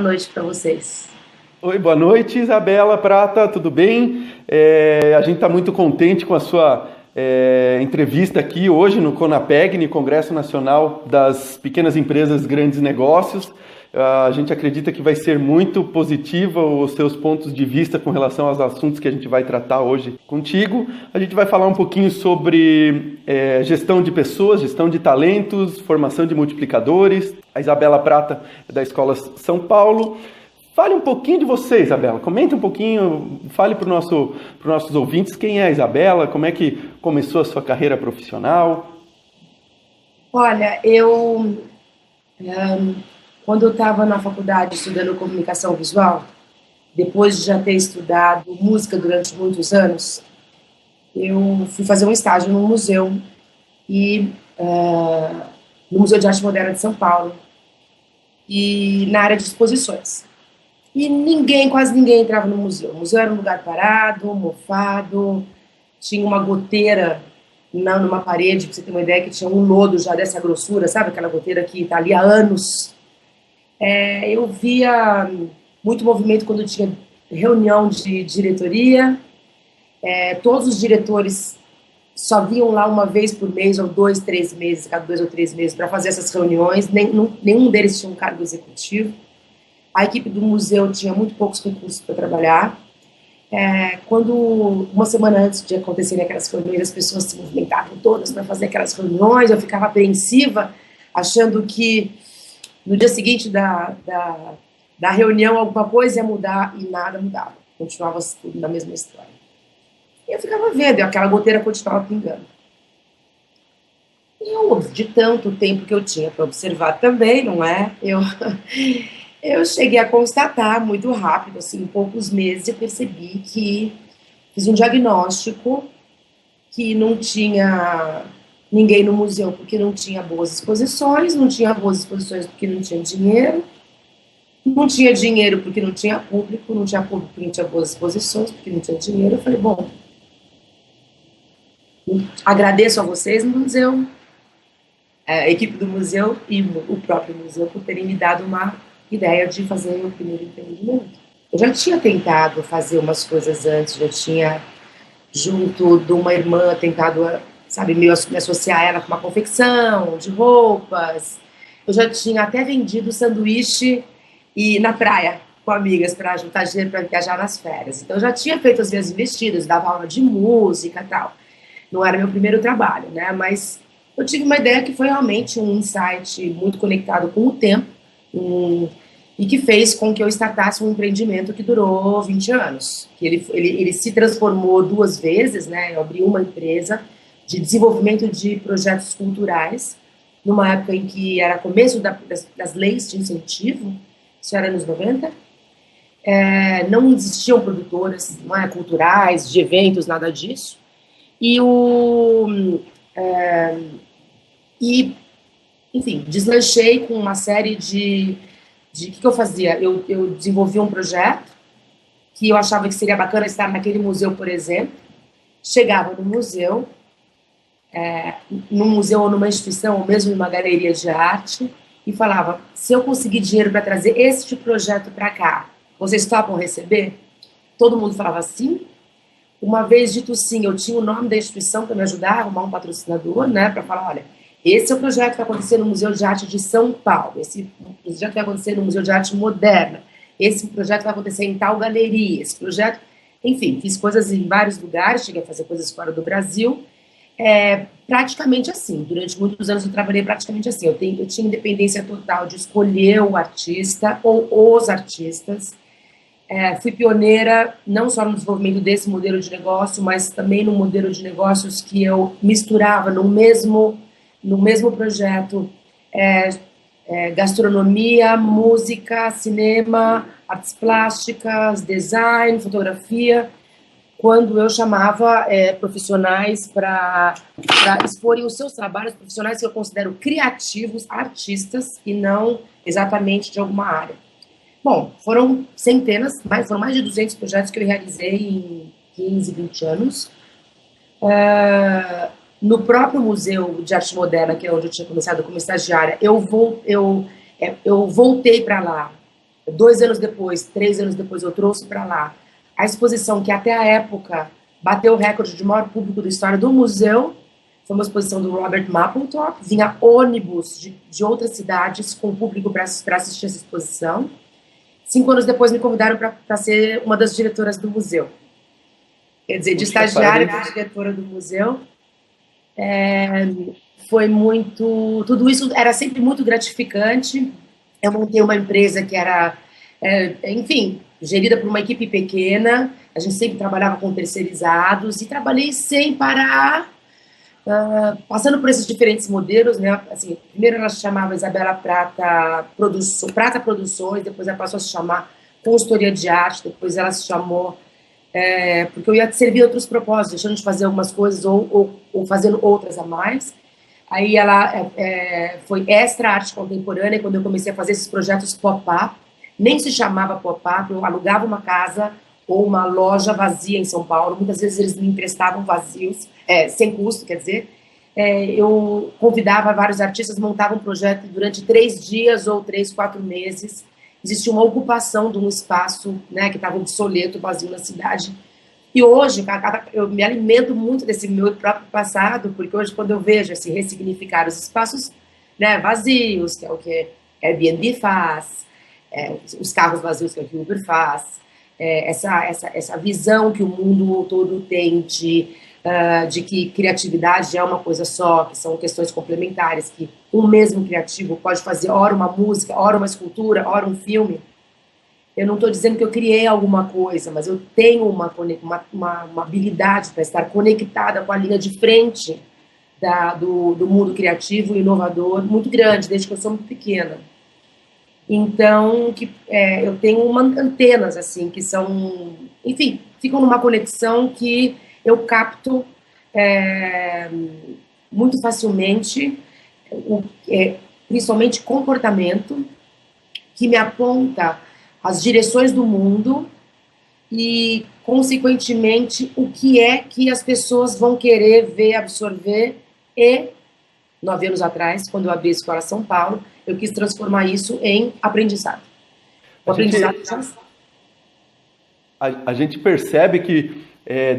noite para vocês. Oi, boa noite, Isabela Prata, tudo bem? A gente está muito contente com a sua entrevista aqui hoje no CONAPEG, Congresso Nacional das Pequenas Empresas Grandes Negócios. A gente acredita que vai ser muito positiva os seus pontos de vista com relação aos assuntos que a gente vai tratar hoje contigo. A gente vai falar um pouquinho sobre gestão de pessoas, gestão de talentos, formação de multiplicadores. A Isabela Prata é da Escola São Paulo. Fale um pouquinho de você, Isabela. Comente um pouquinho, fale para os nossos ouvintes quem é a Isabela, como é que começou a sua carreira profissional. Olha, quando eu estava na faculdade estudando comunicação visual, depois de já ter estudado música durante muitos anos, eu fui fazer um estágio no museu, no Museu de Arte Moderna de São Paulo, e na área de exposições. E quase ninguém entrava no museu. O museu era um lugar parado, mofado, tinha uma goteira numa parede, para você ter uma ideia, que tinha um lodo já dessa grossura, sabe? Aquela goteira que está ali há anos. Eu via muito movimento quando tinha reunião de diretoria. Todos os diretores só vinham lá uma vez por mês, ou 2, 3 meses, cada 2 ou 3 meses, para fazer essas reuniões. Nenhum deles tinha um cargo executivo. A equipe do museu tinha muito poucos recursos para trabalhar. Quando, uma semana antes de acontecerem aquelas reuniões, as pessoas se movimentavam todas para fazer aquelas reuniões, eu ficava apreensiva, achando que no dia seguinte da reunião alguma coisa ia mudar, e nada mudava. Continuava tudo na mesma história. E eu ficava vendo, e aquela goteira continuava pingando. E eu, de tanto tempo que eu tinha para observar também, não é? Eu cheguei a constatar muito rápido, assim, em poucos meses, eu percebi que fiz um diagnóstico que não tinha ninguém no museu porque não tinha boas exposições, não tinha boas exposições porque não tinha dinheiro porque não tinha público, não tinha público porque não tinha boas exposições, porque não tinha dinheiro. Eu falei, bom, agradeço a vocês, museu, a equipe do museu e o próprio museu por terem me dado uma ideia de fazer o primeiro empreendimento. Eu já tinha tentado fazer umas coisas antes, já tinha, junto de uma irmã, tentado, sabe, me associar a ela com uma confecção de roupas. Eu já tinha até vendido sanduíche na praia com amigas para juntar dinheiro para viajar nas férias. Então, eu já tinha feito as minhas investidas, dava aula de música e tal. Não era meu primeiro trabalho, né? Mas eu tive uma ideia que foi realmente um insight muito conectado com o tempo, e que fez com que eu startasse um empreendimento que durou 20 anos. Que ele se transformou 2 vezes, né? Eu abri uma empresa de desenvolvimento de projetos culturais, numa época em que era começo das leis de incentivo, isso era nos 90. Não existiam produtoras, não é, culturais, de eventos, nada disso. Enfim, deslanchei com uma série de que eu fazia? Eu desenvolvi um projeto que eu achava que seria bacana estar naquele museu, por exemplo. Chegava no museu, num museu ou numa instituição, ou mesmo numa galeria de arte, e falava, se eu conseguir dinheiro para trazer este projeto para cá, vocês topam receber? Todo mundo falava sim. Uma vez dito sim, eu tinha o nome da instituição para me ajudar a arrumar um patrocinador, né, para falar, olha, esse é o projeto que vai acontecer no Museu de Arte de São Paulo, esse projeto vai acontecer no Museu de Arte Moderna, esse projeto vai acontecer em tal galeria, esse projeto... Enfim, fiz coisas em vários lugares, cheguei a fazer coisas fora do Brasil, praticamente assim. Durante muitos anos eu trabalhei praticamente assim. Eu tinha independência total de escolher o artista ou os artistas. Fui pioneira não só no desenvolvimento desse modelo de negócio, mas também no modelo de negócios que eu misturava no mesmo projeto, gastronomia, música, cinema, artes plásticas, design, fotografia, quando eu chamava profissionais para exporem os seus trabalhos, profissionais que eu considero criativos, artistas, e não exatamente de alguma área. Bom, foram centenas, foram mais de 200 projetos que eu realizei em 15, 20 anos. No próprio Museu de Arte Moderna, que é onde eu tinha começado como estagiária, eu voltei para lá 2 anos depois, 3 anos depois, eu trouxe para lá a exposição que até a época bateu o recorde de maior público da história do museu. Foi uma exposição do Robert Mapplethorpe, vinha ônibus de outras cidades com público para assistir essa exposição. 5 anos depois me convidaram para ser uma das diretoras do museu. Quer dizer, de estagiária para diretora do museu. Foi muito... Tudo isso era sempre muito gratificante. Eu montei uma empresa que era, enfim, gerida por uma equipe pequena. A gente sempre trabalhava com terceirizados e trabalhei sem parar, passando por esses diferentes modelos, né? Assim, primeiro ela se chamava Isabela Prata Produções, depois ela passou a se chamar Consultoria de Arte, depois ela se chamou, porque eu ia servir outros propósitos, deixando de fazer algumas coisas ou fazendo outras a mais. Aí ela foi Extra Arte Contemporânea, quando eu comecei a fazer esses projetos pop-up. Nem se chamava pop-up, eu alugava uma casa ou uma loja vazia em São Paulo. Muitas vezes eles me emprestavam vazios, sem custo, quer dizer. Eu convidava vários artistas, montava um projeto durante 3 dias ou 3, 4 meses. Existia uma ocupação de um espaço, né, que estava obsoleto, vazio na cidade. E hoje, eu me alimento muito desse meu próprio passado, porque hoje, quando eu vejo assim, ressignificar os espaços, né, vazios, que é o que Airbnb faz, os carros vazios que é o que Uber faz, essa visão que o mundo todo tem de que criatividade é uma coisa só, que são questões complementares, que um mesmo criativo pode fazer ora uma música, ora uma escultura, ora um filme. Eu não estou dizendo que eu criei alguma coisa, mas eu tenho uma habilidade para estar conectada com a linha de frente do mundo criativo e inovador muito grande, desde que eu sou muito pequena. Então, eu tenho antenas, assim, que são, enfim, ficam numa conexão que eu capto muito facilmente, principalmente comportamento, que me aponta as direções do mundo e, consequentemente, o que é que as pessoas vão querer ver, absorver. E, 9 anos atrás, quando eu abri a Escola São Paulo, eu quis transformar isso em aprendizado. A gente percebe que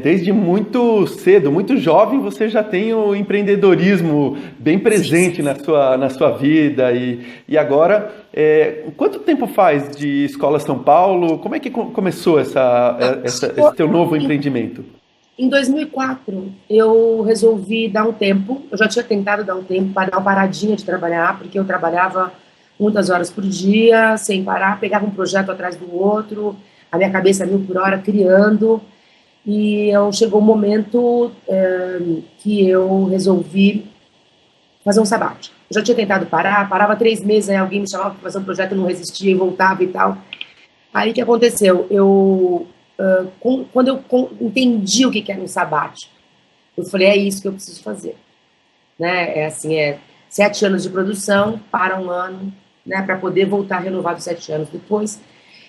desde muito cedo, muito jovem, você já tem o empreendedorismo bem presente na sua vida. E agora, quanto tempo faz de Escola São Paulo? Como é que começou esse teu novo empreendimento? Em 2004, eu resolvi dar um tempo. Eu já tinha tentado dar um tempo para dar uma paradinha de trabalhar, porque eu trabalhava muitas horas por dia, sem parar, pegava um projeto atrás do outro, a minha cabeça a 1000 por hora, criando. E chegou um momento que eu resolvi fazer um sabático. Eu já tinha tentado parar, parava 3 meses, aí alguém me chamava para fazer um projeto, eu não resistia e voltava e tal. Aí o que aconteceu? Quando eu entendi o que era um sabático, eu falei, é isso que eu preciso fazer. Né? 7 anos de produção, para 1 ano, né, para poder voltar renovado 7 anos depois.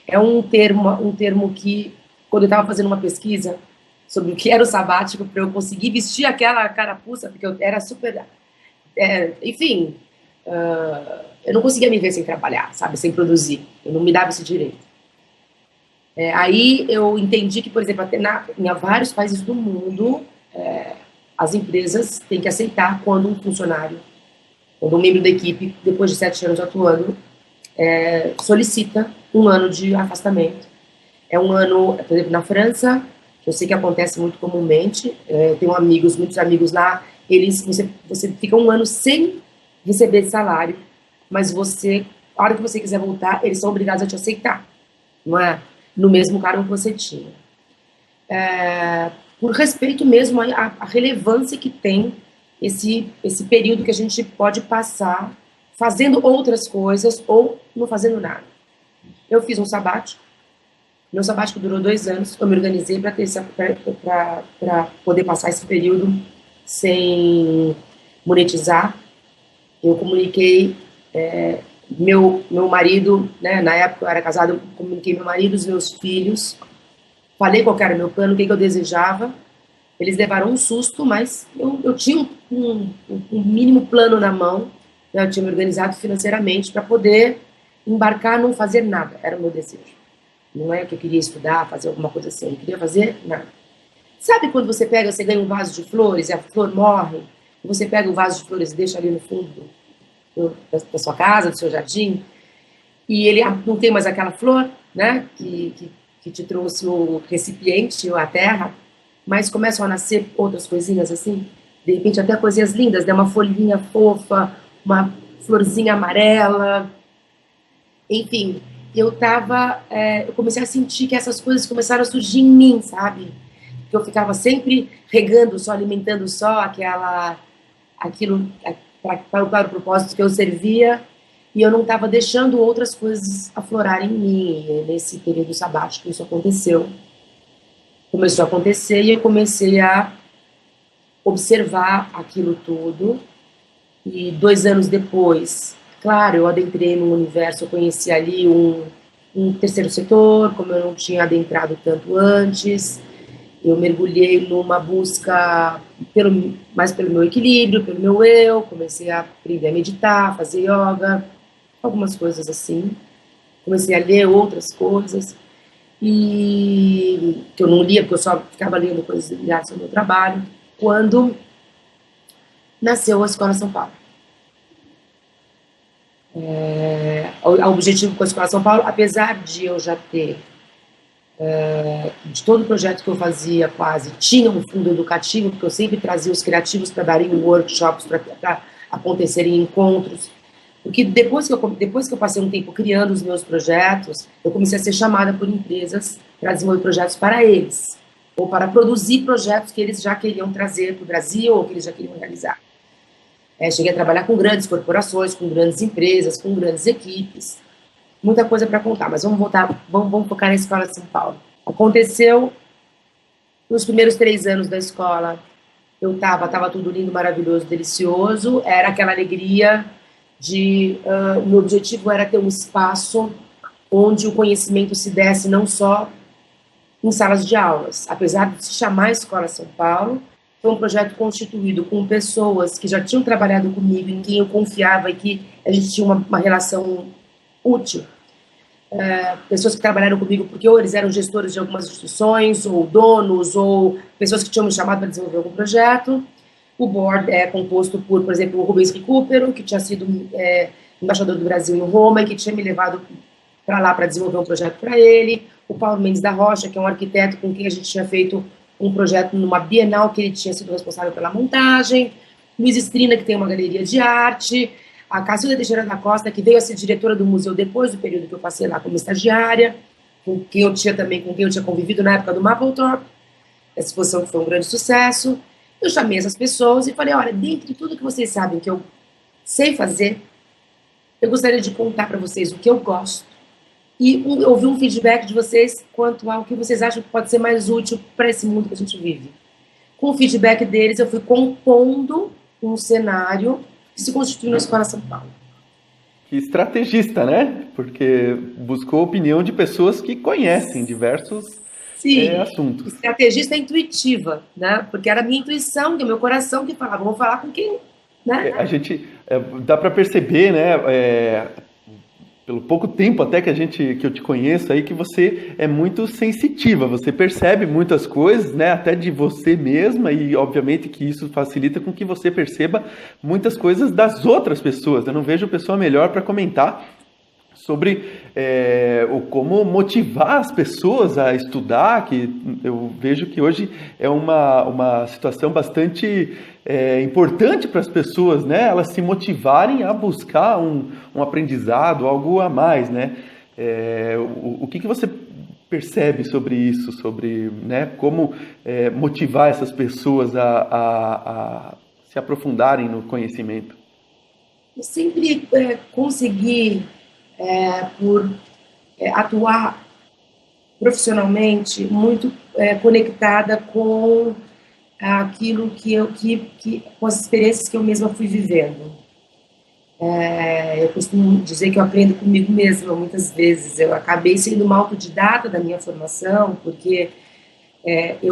É um termo que, quando eu estava fazendo uma pesquisa sobre o que era o sabático, para eu conseguir vestir aquela carapuça, porque eu era super... enfim, eu não conseguia me ver sem trabalhar, sabe, sem produzir. Eu não me dava esse direito. Aí eu entendi que, por exemplo, até em vários países do mundo, as empresas têm que aceitar quando um funcionário, quando um membro da equipe, depois de 7 anos atuando, solicita 1 ano de afastamento. É 1 ano, por exemplo, na França, que eu sei que acontece muito comumente, tenho muitos amigos lá, você fica 1 ano sem receber salário, mas a hora que você quiser voltar, eles são obrigados a te aceitar, não é? No mesmo cargo que você tinha. Por respeito mesmo à relevância que tem esse período que a gente pode passar fazendo outras coisas ou não fazendo nada. Eu fiz um sabático. Meu sabático durou 2 anos. Eu me organizei para poder passar esse período sem monetizar. Eu comuniquei meu marido, né, na época eu era casado, eu comuniquei meu marido, os meus filhos, falei qual era o meu plano, o que eu desejava. Eles levaram um susto, mas eu tinha um mínimo plano na mão, né, eu tinha me organizado financeiramente para poder embarcar, não fazer nada, era o meu desejo. Não é que eu queria estudar, fazer alguma coisa assim, eu não queria fazer nada. Sabe quando você ganha um vaso de flores e a flor morre, e você pega o vaso de flores e deixa ali no fundo da sua casa, do seu jardim, e ele não tem mais aquela flor, né, que te trouxe o recipiente, a terra, mas começam a nascer outras coisinhas assim, de repente até coisinhas lindas, né, uma folhinha fofa, uma florzinha amarela, enfim, eu comecei a sentir que essas coisas começaram a surgir em mim, sabe? Que eu ficava sempre regando só, alimentando só aquilo para o propósito que eu servia, e eu não estava deixando outras coisas aflorarem em mim. E nesse período sabático isso aconteceu. Começou a acontecer e eu comecei a observar aquilo tudo. E 2 anos depois, claro, eu adentrei no universo, eu conheci ali um terceiro setor, como eu não tinha adentrado tanto antes. Eu mergulhei numa busca mais pelo meu equilíbrio, pelo meu eu, comecei a aprender a meditar, fazer yoga, algumas coisas assim. Comecei a ler outras coisas, e que eu não lia, porque eu só ficava lendo coisas ligadas ao meu trabalho, quando nasceu a Escola São Paulo. O objetivo com a Escola São Paulo, apesar de eu já ter de todo o projeto que eu fazia quase, tinha um fundo educativo, porque eu sempre trazia os criativos para darem workshops, para acontecerem encontros, porque depois que eu passei um tempo criando os meus projetos, eu comecei a ser chamada por empresas para desenvolver projetos para eles, ou para produzir projetos que eles já queriam trazer para o Brasil, ou que eles já queriam realizar. Cheguei a trabalhar com grandes corporações, com grandes empresas, com grandes equipes, muita coisa para contar, mas vamos focar na Escola de São Paulo. Aconteceu nos primeiros 3 anos da escola, tava tudo lindo, maravilhoso, delicioso, era aquela alegria meu objetivo era ter um espaço onde o conhecimento se desse não só em salas de aulas, apesar de se chamar Escola São Paulo, foi um projeto constituído com pessoas que já tinham trabalhado comigo, em quem eu confiava e que a gente tinha uma relação útil. Pessoas que trabalharam comigo porque ou eles eram gestores de algumas instituições, ou donos, ou pessoas que tinham me chamado para desenvolver algum projeto. O board é composto por exemplo, o Rubens Recupero, que tinha sido embaixador do Brasil em Roma e que tinha me levado para lá para desenvolver um projeto para ele. O Paulo Mendes da Rocha, que é um arquiteto com quem a gente tinha feito um projeto numa Bienal, que ele tinha sido responsável pela montagem. Luiz Estrina, que tem uma galeria de arte. A Cacilda Teixeira da Costa, que veio a ser diretora do museu depois do período que eu passei lá como estagiária, com quem eu tinha convivido na época do Mapplethorpe. Essa exposição foi um grande sucesso. Eu chamei essas pessoas e falei, olha, dentro de tudo que vocês sabem que eu sei fazer, eu gostaria de contar para vocês o que eu gosto e ouvir um feedback de vocês quanto ao que vocês acham que pode ser mais útil para esse mundo que a gente vive. Com o feedback deles, eu fui compondo um cenário que se constituiu na Escola São Paulo. Que estrategista, né? Porque buscou a opinião de pessoas que conhecem diversos assuntos. Estrategista intuitiva, né? Porque era a minha intuição, que é o meu coração que falava, vamos falar com quem, né? A gente dá para perceber, né? Pelo pouco tempo até que eu te conheço aí, que você é muito sensitiva, você percebe muitas coisas, né, até de você mesma, e obviamente que isso facilita com que você perceba muitas coisas das outras pessoas. Eu não vejo pessoa melhor para comentar sobre como motivar as pessoas a estudar, que eu vejo que hoje é uma situação bastante importante para as pessoas, né? Elas se motivarem a buscar um aprendizado, algo a mais, né? O que você percebe sobre isso, sobre, né, como motivar essas pessoas a se aprofundarem no conhecimento? Eu sempre consegui por atuar profissionalmente muito conectada com aquilo com as experiências que eu mesma fui vivendo. Eu costumo dizer que eu aprendo comigo mesma muitas vezes. Eu acabei sendo uma autodidata da minha formação, porque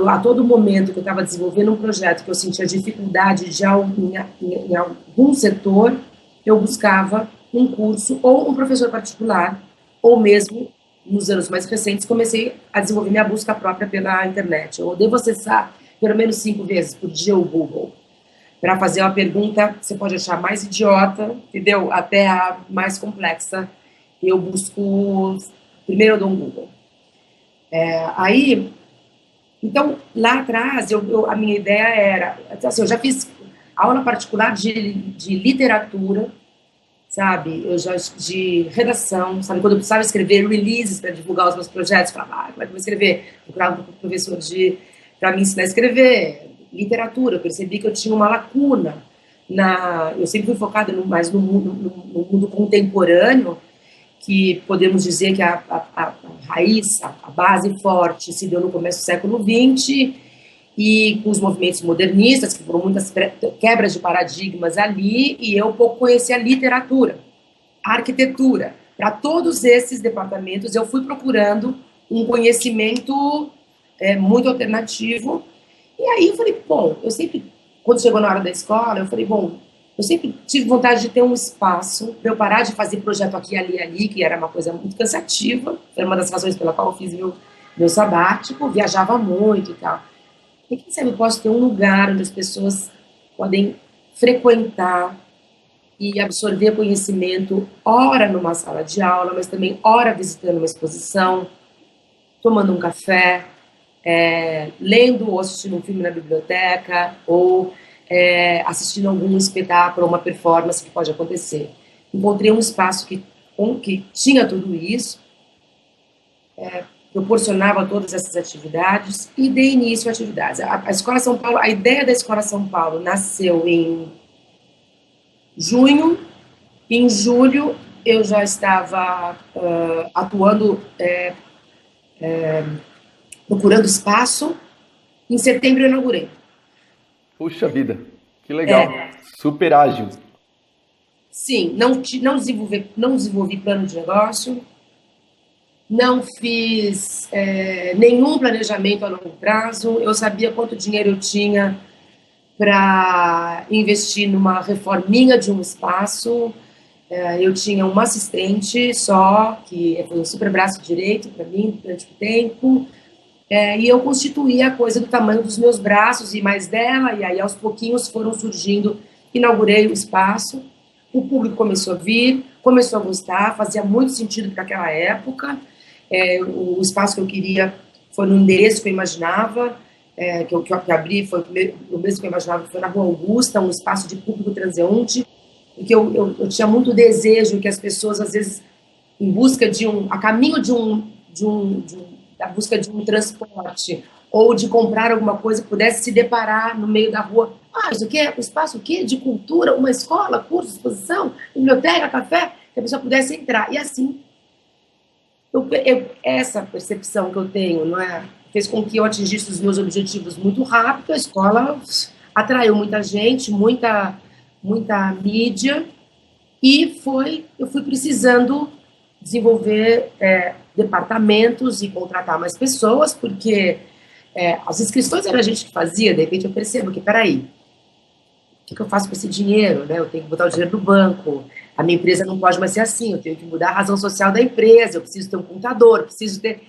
a todo momento que eu estava desenvolvendo um projeto que eu sentia dificuldade em algum setor, eu buscava um curso ou um professor particular, ou mesmo, nos anos mais recentes, comecei a desenvolver minha busca própria pela internet. Eu devo acessar pelo menos 5 vezes por dia o Google para fazer uma pergunta que você pode achar mais idiota, entendeu? Até a mais complexa. Eu busco... Primeiro eu dou um Google. Aí, então, lá atrás, a minha ideia era... Assim, eu já fiz aula particular de literatura, sabe? Eu já de redação, sabe? Quando eu precisava escrever releases para divulgar os meus projetos, falava, como é que eu vou escrever? Procurava um professor para me ensinar a escrever. Literatura, eu percebi que eu tinha uma lacuna. Eu sempre fui focada mais no mundo contemporâneo, que podemos dizer que a raiz, a base forte se deu no começo do século XX, e com os movimentos modernistas, que foram muitas quebras de paradigmas ali, e eu pouco conhecia a literatura, a arquitetura. Para todos esses departamentos, eu fui procurando um conhecimento muito alternativo, e aí eu falei, bom, eu sempre, quando chegou na hora da escola, eu falei, bom, eu sempre tive vontade de ter um espaço para eu parar de fazer projeto aqui, ali, ali, que era uma coisa muito cansativa, era uma das razões pela qual eu fiz meu sabático, viajava muito e tal. E quem sabe eu posso ter um lugar onde as pessoas podem frequentar e absorver conhecimento, ora numa sala de aula, mas também ora visitando uma exposição, tomando um café, lendo ou assistindo um filme na biblioteca, ou assistindo algum espetáculo, uma performance que pode acontecer. Encontrei um espaço que tinha tudo isso, proporcionava todas essas atividades e dei início a atividades. A Escola São Paulo, a ideia da Escola São Paulo nasceu em junho. Em julho eu já estava atuando, procurando espaço. Em setembro eu inaugurei. Puxa vida, que legal, super ágil. Sim, não desenvolvi plano de negócio, não fiz nenhum planejamento a longo prazo. Eu sabia quanto dinheiro eu tinha para investir numa reforminha de um espaço. Eu tinha uma assistente só, que foi um super braço direito para mim durante o tempo, e eu constituía a coisa do tamanho dos meus braços e mais dela, e aí aos pouquinhos foram surgindo, inaugurei o espaço, o público começou a vir, começou a gostar, fazia muito sentido para aquela época. O espaço que eu queria foi no endereço que eu imaginava, que eu abri, foi o mesmo que eu imaginava, foi na Rua Augusta, um espaço de público transeunte, porque eu tinha muito desejo que as pessoas, às vezes, em busca a caminho da busca de um transporte, ou de comprar alguma coisa, pudesse se deparar no meio da rua. Isso aqui é um espaço o quê? De cultura, uma escola, curso, exposição, biblioteca, café, que a pessoa pudesse entrar. E assim, essa percepção que eu tenho, não é, fez com que eu atingisse os meus objetivos muito rápido. A escola atraiu muita gente, muita mídia, e eu fui precisando desenvolver departamentos e contratar mais pessoas, porque as inscrições era a gente que fazia. De repente eu percebo que, peraí, o que eu faço com esse dinheiro? Né? Eu tenho que botar o dinheiro no banco, a minha empresa não pode mais ser assim, eu tenho que mudar a razão social da empresa, eu preciso ter um contador, eu preciso ter...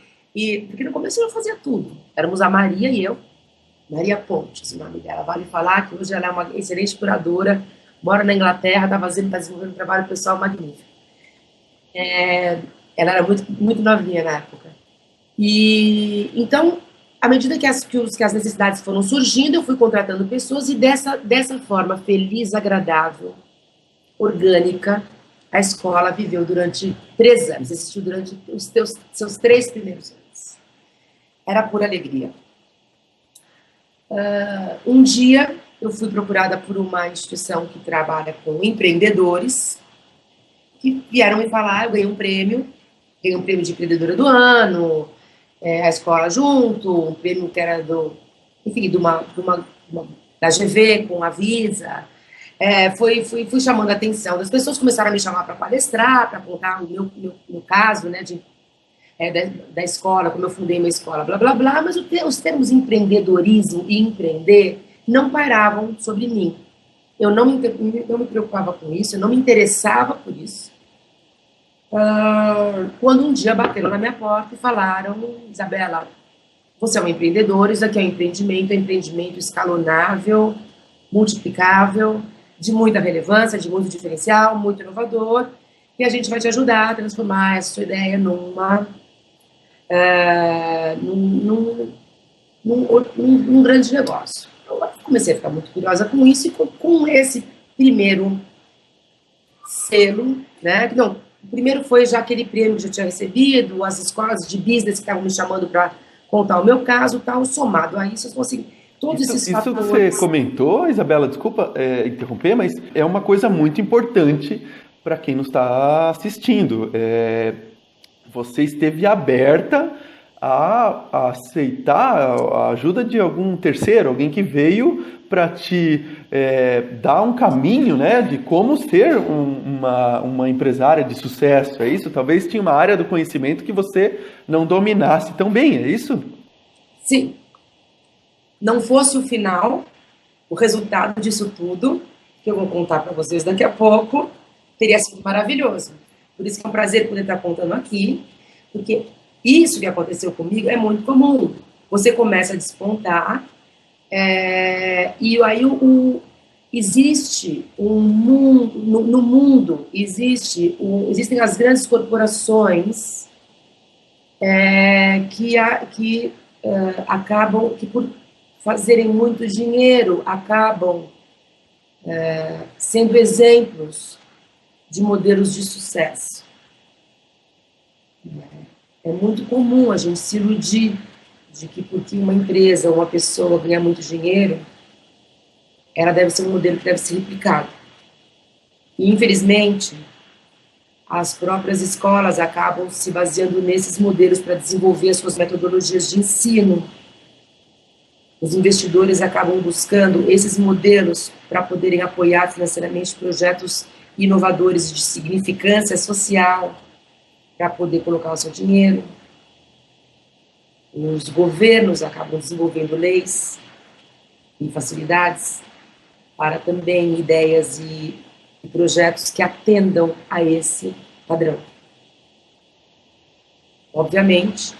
Porque no começo eu fazia tudo. Éramos a Maria e eu, Maria Pontes, o nome dela. Vale falar que hoje ela é uma excelente curadora, mora na Inglaterra, está desenvolvendo um trabalho pessoal magnífico. Ela era muito, muito novinha na época. E então, à medida que as necessidades foram surgindo, eu fui contratando pessoas, e dessa forma feliz, agradável, orgânica, a escola viveu durante 3 anos, existiu durante os seus 3 primeiros anos. Era pura alegria. Um dia, eu fui procurada por uma instituição que trabalha com empreendedores, que vieram me falar, eu ganhei um prêmio de empreendedora do ano, a escola junto, um prêmio que era da GV com a Visa. Fui chamando a atenção das pessoas, começaram a me chamar para palestrar, para contar o meu caso, né, da escola, como eu fundei uma escola, blá, blá, blá, mas os termos empreendedorismo e empreender não pairavam sobre mim. Eu não me preocupava com isso, eu não me interessava por isso. Quando um dia bateram na minha porta e falaram: Isabela, você é uma empreendedora, isso aqui é um empreendimento escalonável, multiplicável, de muita relevância, de muito diferencial, muito inovador, e a gente vai te ajudar a transformar essa sua ideia num grande negócio. Eu comecei a ficar muito curiosa com isso, e com esse primeiro selo, né? Não, o primeiro foi já aquele prêmio que eu tinha recebido, as escolas de business que estavam me chamando para contar o meu caso, tal, somado a isso, assim, todos esses fatores. Isso você comentou, Isabela, desculpa interromper, mas é uma coisa muito importante para quem nos está assistindo. Você esteve aberta a aceitar a ajuda de algum terceiro, alguém que veio para te dar um caminho, né, de como ser uma empresária de sucesso, é isso? Talvez tinha uma área do conhecimento que você não dominasse tão bem, é isso? Sim. Não fosse o final, o resultado disso tudo, que eu vou contar para vocês daqui a pouco, teria sido maravilhoso. Por isso que é um prazer poder estar contando aqui, porque isso que aconteceu comigo é muito comum. Você começa a despontar, e aí existe um mundo, no mundo existem as grandes corporações que acabam, que por fazerem muito dinheiro, acabam sendo exemplos de modelos de sucesso. É muito comum a gente se iludir de que porque uma empresa ou uma pessoa ganha muito dinheiro, ela deve ser um modelo que deve ser replicado. E, infelizmente, as próprias escolas acabam se baseando nesses modelos para desenvolver as suas metodologias de ensino. Os investidores acabam buscando esses modelos para poderem apoiar financeiramente projetos inovadores de significância social, para poder colocar o seu dinheiro. Os governos acabam desenvolvendo leis e facilidades para também ideias e projetos que atendam a esse padrão. Obviamente,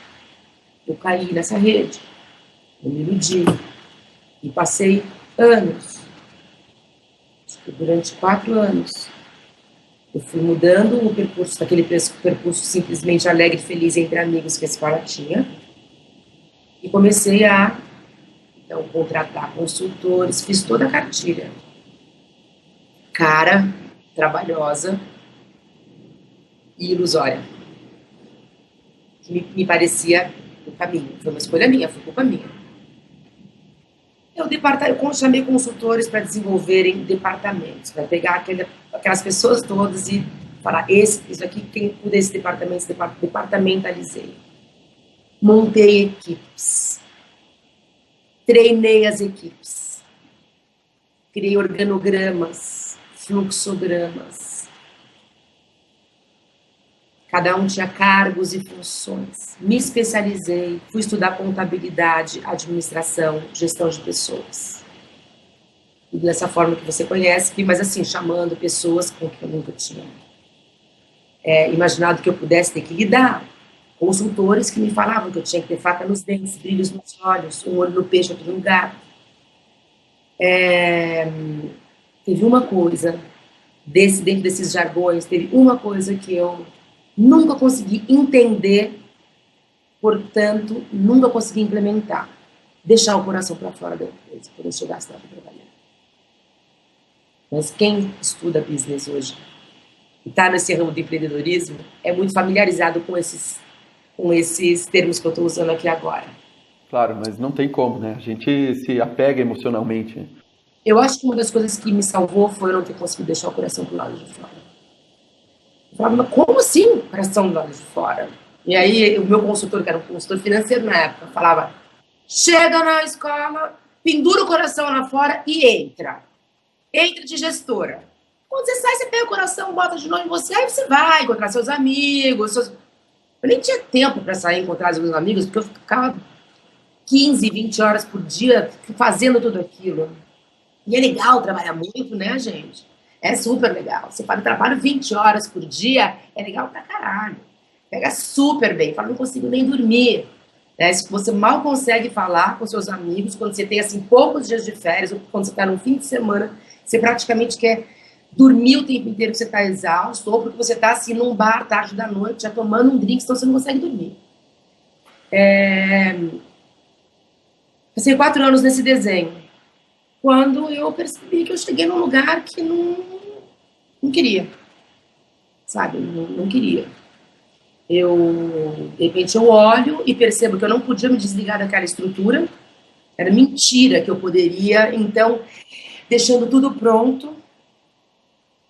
eu caí nessa rede, eu me iludi e passei anos, durante 4 anos, eu fui mudando o percurso, daquele percurso simplesmente alegre e feliz entre amigos que a escola tinha, e comecei a então, contratar consultores, fiz toda a cartilha. Cara, trabalhosa e ilusória. Que me parecia o caminho. Foi uma escolha minha, foi culpa minha. Eu chamei consultores para desenvolverem departamentos, para pegar aquelas pessoas todas e falar, isso aqui, quem cuida desse departamento, departamentalizei. Montei equipes. Treinei as equipes. Criei organogramas, fluxogramas. Cada um tinha cargos e funções. Me especializei, fui estudar contabilidade, administração, gestão de pessoas. E dessa forma que você conhece, mas assim, chamando pessoas com que eu nunca tinha imaginado que eu pudesse ter que lidar. Consultores que me falavam que eu tinha que ter faca nos dentes, brilhos nos olhos, um olho no peixe, outro no gato. Teve uma coisa, dentro desses jargões, teve uma coisa que eu nunca consegui entender, portanto, nunca consegui implementar. Deixar o coração para fora da empresa, quando eu chegasse lá para trabalhar. Mas quem estuda business hoje e está nesse ramo de empreendedorismo é muito familiarizado com esses termos que eu estou usando aqui agora. Claro, mas não tem como, né? A gente se apega emocionalmente. Eu acho que uma das coisas que me salvou foi eu não ter conseguido deixar o coração pro lado de fora. Eu falava, mas como assim o coração do lado de fora? E aí o meu consultor, que era um consultor financeiro na época, falava, chega na escola, pendura o coração lá fora e entra. Entra de gestora. Quando você sai, você pega o coração, bota de novo em você, aí você vai encontrar seus amigos. Eu nem tinha tempo para sair e encontrar os meus amigos, porque eu ficava 15, 20 horas por dia fazendo tudo aquilo. E é legal trabalhar muito, né, gente? É super legal. Você fala, trabalho 20 horas por dia, é legal pra caralho. Pega super bem. Fala, não consigo nem dormir. Né? Se você mal consegue falar com seus amigos, quando você tem, assim, poucos dias de férias, ou quando você está num fim de semana, você praticamente quer dormir o tempo inteiro que você está exausto, ou porque você está, assim, num bar tarde da noite, já tomando um drink, então você não consegue dormir. Passei 4 anos nesse desenho, quando eu percebi que eu cheguei num lugar que não queria, sabe? Não queria. De repente, eu olho e percebo que eu não podia me desligar daquela estrutura, era mentira que eu poderia, então, deixando tudo pronto,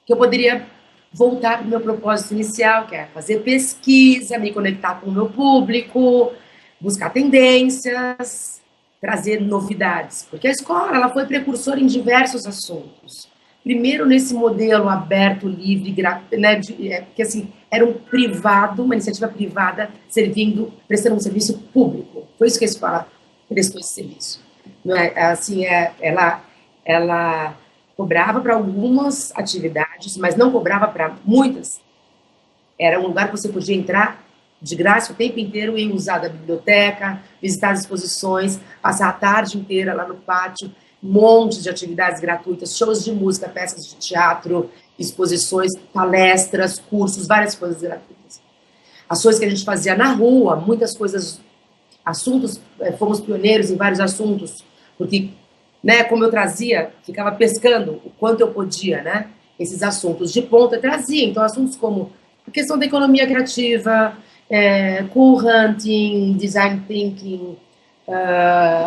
que eu poderia voltar para o meu propósito inicial, que é fazer pesquisa, me conectar com o meu público, buscar tendências, trazer novidades. Porque a escola ela foi precursora em diversos assuntos. Primeiro, nesse modelo aberto, livre, gratuito, né, porque assim, era um privado, uma iniciativa privada, prestando um serviço público. Foi isso que a escola prestou esse serviço. Não é, assim, ela cobrava para algumas atividades, mas não cobrava para muitas. Era um lugar que você podia entrar de graça o tempo inteiro e usar da biblioteca, visitar as exposições, passar a tarde inteira lá no pátio, um monte de atividades gratuitas, shows de música, peças de teatro, exposições, palestras, cursos, várias coisas gratuitas. Ações que a gente fazia na rua, muitas coisas, assuntos, fomos pioneiros em vários assuntos, porque, né, como eu trazia, ficava pescando o quanto eu podia, né, esses assuntos de ponta, eu trazia, então assuntos como a questão da economia criativa, cool hunting, design thinking,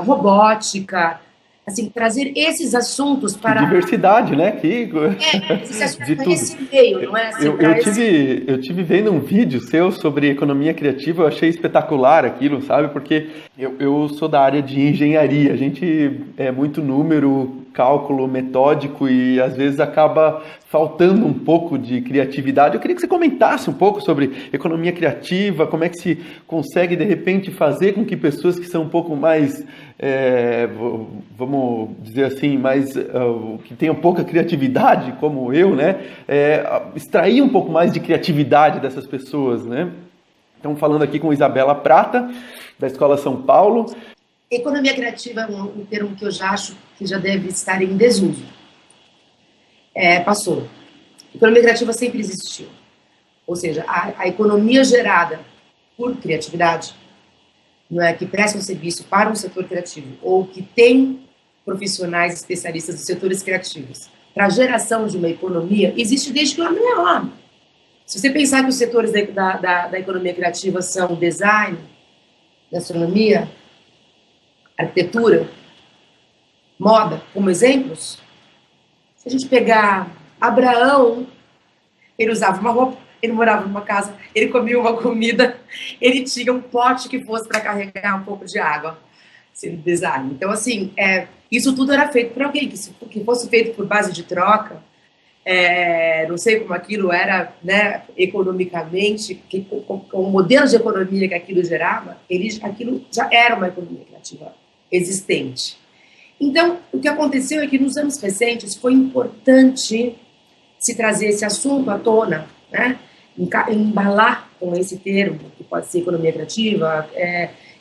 robótica, assim, trazer esses assuntos para... Que diversidade, né? Esses assuntos nesse meio, não é? Assim, eu tive vendo um vídeo seu sobre economia criativa, eu achei espetacular aquilo, sabe? Porque eu sou da área de engenharia, a gente é muito número, cálculo metódico e às vezes acaba faltando um pouco de criatividade. Eu queria que você comentasse um pouco sobre economia criativa, como é que se consegue, de repente, fazer com que pessoas que são um pouco mais, vamos dizer assim, que tenham pouca criatividade, como eu, né, extrair um pouco mais de criatividade dessas pessoas, né? Estamos falando aqui com Isabela Prata, da Escola São Paulo. Economia criativa é um termo que eu já acho que já deve estar em desuso. Passou. Economia criativa sempre existiu. Ou seja, a economia gerada por criatividade, não é, que presta um serviço para um setor criativo ou que tem profissionais especialistas dos setores criativos para a geração de uma economia, existe desde que o homem é homem. Se você pensar que os setores da economia criativa são design, gastronomia, arquitetura, moda, como exemplos, se a gente pegar Abraão, ele usava uma roupa, ele morava numa casa, ele comia uma comida, ele tinha um pote que fosse para carregar um pouco de água, sendo design. Então, assim, isso tudo era feito por alguém, que fosse feito por base de troca, não sei como aquilo era, né, economicamente, com o modelo de economia que aquilo gerava, aquilo já era uma economia criativa existente. Então, o que aconteceu é que nos anos recentes foi importante se trazer esse assunto à tona, né? Embalar com esse termo, que pode ser economia criativa,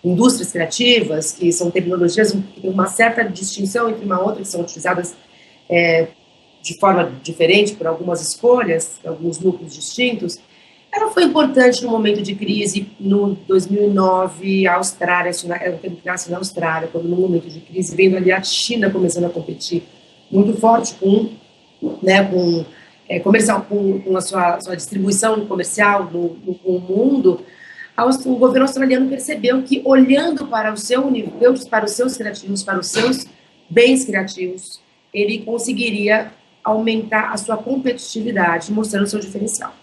indústrias criativas, que são terminologias que têm uma certa distinção entre uma outra, que são utilizadas de forma diferente por algumas escolhas, alguns núcleos distintos. Ela foi importante no momento de crise, no 2009, a Austrália, era um tempo que nasce na Austrália, quando no momento de crise, vendo ali a China começando a competir muito forte com a sua distribuição comercial no mundo, o governo australiano percebeu que, olhando para o seu universo, para os seus criativos, para os seus bens criativos, ele conseguiria aumentar a sua competitividade, mostrando o seu diferencial.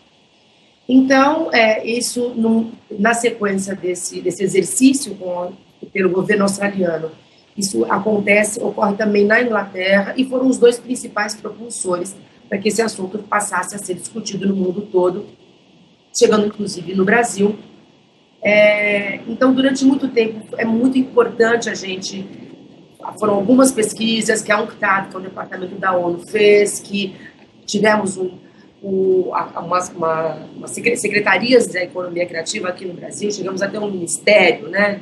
Então, isso, na sequência desse exercício pelo governo australiano, isso ocorre também na Inglaterra, e foram os dois principais propulsores para que esse assunto passasse a ser discutido no mundo todo, chegando inclusive no Brasil. Então, durante muito tempo, é muito importante foram algumas pesquisas que a UNCTAD, que é o departamento da ONU, fez, que tivemos umas secretarias da economia criativa aqui no Brasil, chegamos até um ministério, né,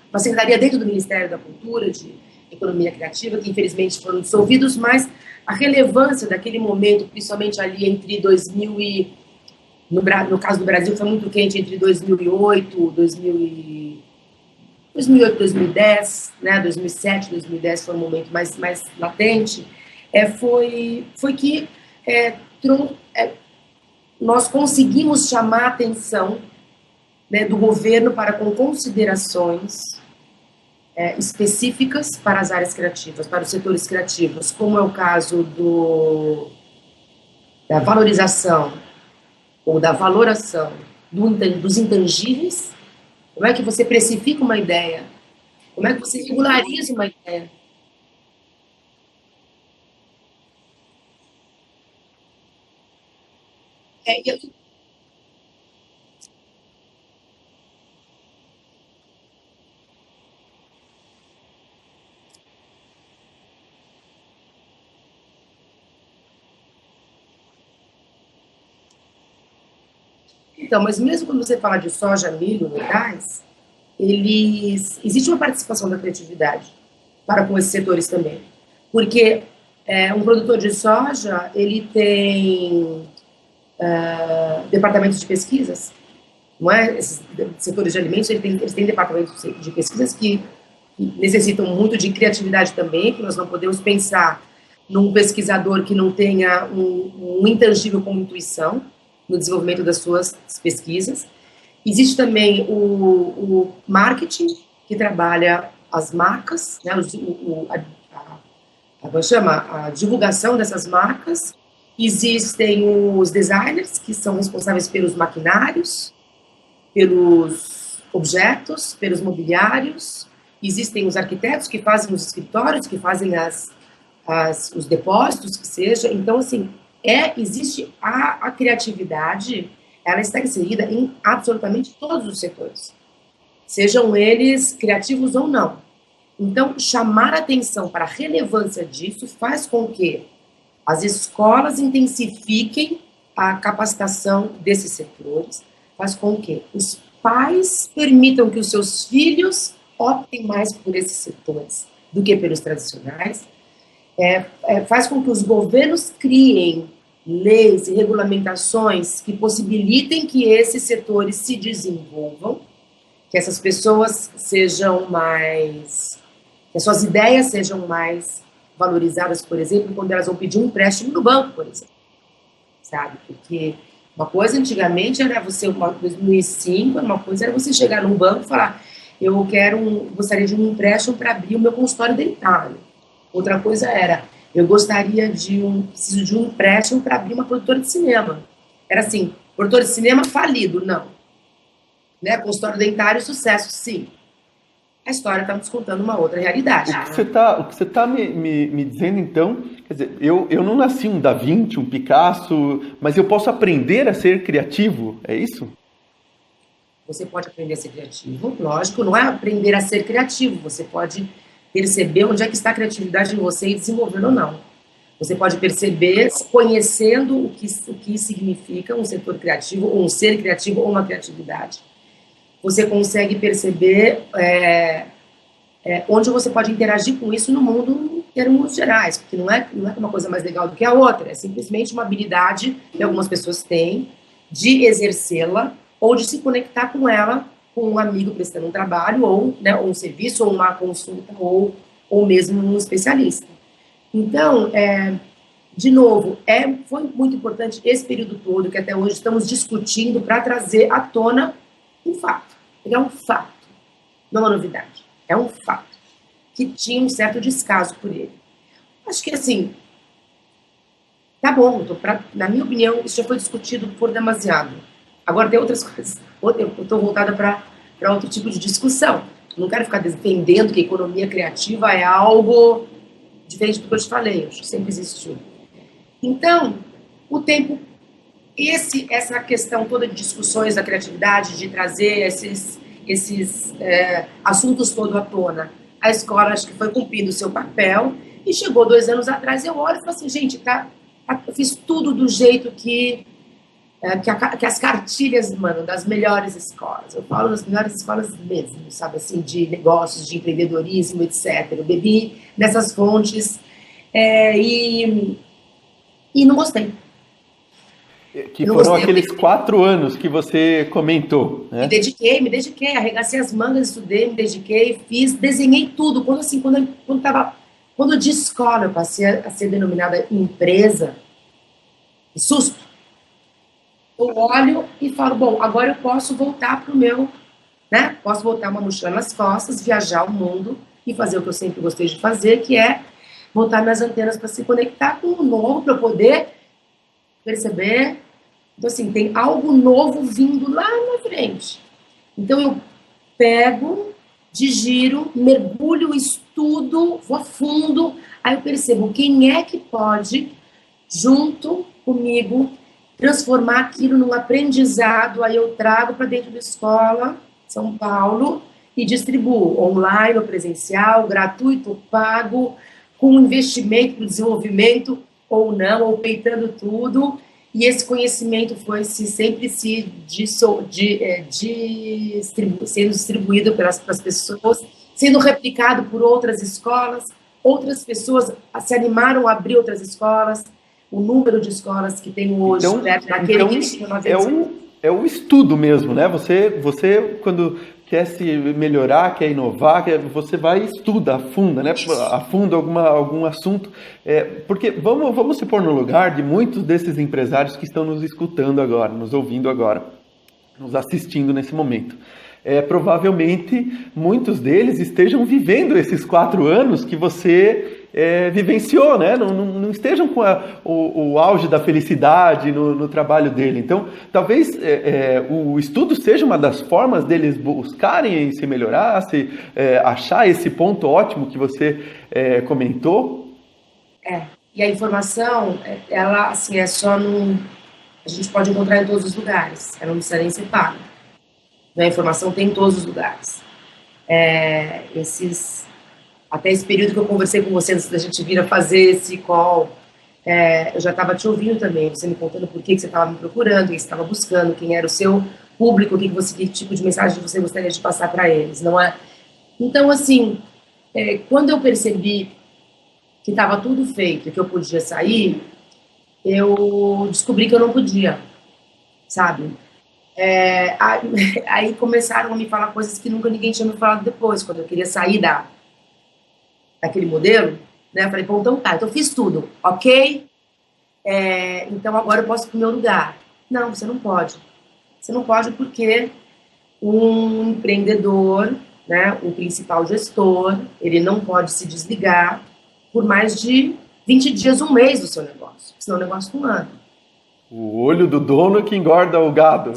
uma secretaria dentro do Ministério da Cultura, de economia criativa, que infelizmente foram dissolvidos, mas a relevância daquele momento, principalmente ali entre 2000 e... No caso do Brasil, foi muito quente entre 2008 e 2010, né, 2007, 2010 foi um momento mais latente, foi que nós conseguimos chamar a atenção, né, do governo para com considerações específicas para as áreas criativas, para os setores criativos, como é o caso da valorização ou da valoração dos intangíveis. Como é que você precifica uma ideia? Como é que você regulariza uma ideia? É, e Então, mas mesmo quando você fala de soja, milho, gás, existe uma participação da criatividade para com esses setores também. Porque um produtor de soja, ele tem departamentos de pesquisas, não é? Esses setores de alimentos, eles têm departamentos de pesquisas que necessitam muito de criatividade também, que nós não podemos pensar num pesquisador que não tenha um intangível como intuição no desenvolvimento das suas pesquisas. Existe também o marketing, que trabalha as marcas, né, a divulgação dessas marcas. Existem os designers, que são responsáveis pelos maquinários, pelos objetos, pelos mobiliários. Existem os arquitetos, que fazem os escritórios, que fazem os depósitos, que seja. Então, assim, existe a criatividade, ela está inserida em absolutamente todos os setores, sejam eles criativos ou não. Então, chamar a atenção para a relevância disso faz com que as escolas intensifiquem a capacitação desses setores, faz com que os pais permitam que os seus filhos optem mais por esses setores do que pelos tradicionais, faz com que os governos criem leis e regulamentações que possibilitem que esses setores se desenvolvam, que essas pessoas sejam mais... que as suas ideias sejam mais valorizadas, por exemplo, quando elas vão pedir um empréstimo no banco, por exemplo, sabe? Porque uma coisa antigamente era você, em 2005, uma coisa era você chegar num banco e falar, gostaria de um empréstimo para abrir o meu consultório dentário. Outra coisa era, preciso de um empréstimo para abrir uma produtora de cinema. Era assim, produtora de cinema falido, não. Né? Consultório dentário, sucesso, sim. A história está nos contando uma outra realidade. O que você tá me dizendo, então, quer dizer, eu não nasci um Da Vinci, um Picasso, mas eu posso aprender a ser criativo, é isso? Você pode aprender a ser criativo, lógico, não é aprender a ser criativo, você pode perceber onde é que está a criatividade em você e desenvolvê-la ou não. Você pode perceber conhecendo o que significa um setor criativo, ou um ser criativo, ou uma criatividade. Você consegue perceber onde você pode interagir com isso no mundo em termos gerais, porque não é uma coisa mais legal do que a outra, é simplesmente uma habilidade que algumas pessoas têm de exercê-la ou de se conectar com ela, com um amigo prestando um trabalho, ou, né, ou um serviço, ou uma consulta, ou mesmo um especialista. Então, de novo, foi muito importante esse período todo, que até hoje estamos discutindo para trazer à tona um fato. Ele é um fato, não uma novidade. É um fato que tinha um certo descaso por ele. Acho que, assim, tá bom, na minha opinião, isso já foi discutido por demasiado. Agora tem outras coisas. Eu estou voltada para outro tipo de discussão. Não quero ficar defendendo que a economia criativa é algo diferente do que eu te falei. Eu acho que sempre existiu. Então, o tempo... essa questão toda de discussões da criatividade, de trazer esses assuntos todos à tona, a escola acho que foi cumprindo o seu papel, e chegou 2 anos atrás, eu olho e falo assim, gente, tá Eu fiz tudo do jeito que as cartilhas, mano, das melhores escolas. Eu falo das melhores escolas mesmo, sabe, assim, de negócios, de empreendedorismo, etc. Eu bebi nessas fontes e não gostei. Que foram aqueles 4 anos que você comentou, né? Me dediquei, arregacei as mangas, estudei, me dediquei, fiz, desenhei tudo. Quando de escola eu passei a ser denominada empresa, susto. Eu olho e falo, bom, agora eu posso voltar para o meu, né? Posso voltar uma mochila nas costas, viajar o mundo e fazer o que eu sempre gostei de fazer, que é botar minhas antenas para se conectar com o novo, para eu poder perceber. Então, assim, tem algo novo vindo lá na frente. Então, eu pego, digiro, mergulho, estudo, vou a fundo, aí eu percebo quem é que pode, junto comigo, transformar aquilo num aprendizado, aí eu trago para dentro da escola, São Paulo, e distribuo online ou presencial, gratuito, pago, com investimento para o desenvolvimento ou não, ou peitando tudo. E esse conhecimento foi sempre sendo distribuído pelas pessoas, sendo replicado por outras escolas, outras pessoas se animaram a abrir outras escolas, o número de escolas que tem hoje, naquele que tinha 9 anos. É o estudo mesmo, né? Você quando quer se melhorar, quer inovar, você vai e estuda, afunda, né? Afunda algum assunto. Porque vamos se pôr no lugar de muitos desses empresários que estão nos escutando agora, nos ouvindo agora, nos assistindo nesse momento. Provavelmente muitos deles estejam vivendo esses 4 anos que você vivenciou, né? Não estejam com o auge da felicidade no trabalho dele. Então, talvez o estudo seja uma das formas deles buscarem se melhorar, achar esse ponto ótimo que você comentou. E a informação, ela assim, a gente pode encontrar em todos os lugares, ela não precisa nem ser paga. A informação tem em todos os lugares. Até esse período que eu conversei com você antes da gente vir a fazer esse call, eu já estava te ouvindo também, você me contando por que você estava me procurando, o que você estava buscando, quem era o seu público, que tipo de mensagem você gostaria de passar para eles, não é? Então, assim, quando eu percebi que estava tudo feito e que eu podia sair, eu descobri que eu não podia, sabe? Aí começaram a me falar coisas que nunca ninguém tinha me falado depois, quando eu queria sair daquele modelo, né? Eu falei, bom, então tá, então eu fiz tudo, ok? Então agora eu posso ir pro meu lugar. Não, você não pode. Você não pode porque um empreendedor, né, o principal gestor, ele não pode se desligar por mais de 20 dias, um mês do seu negócio, senão o negócio não anda. O olho do dono que engorda o gado.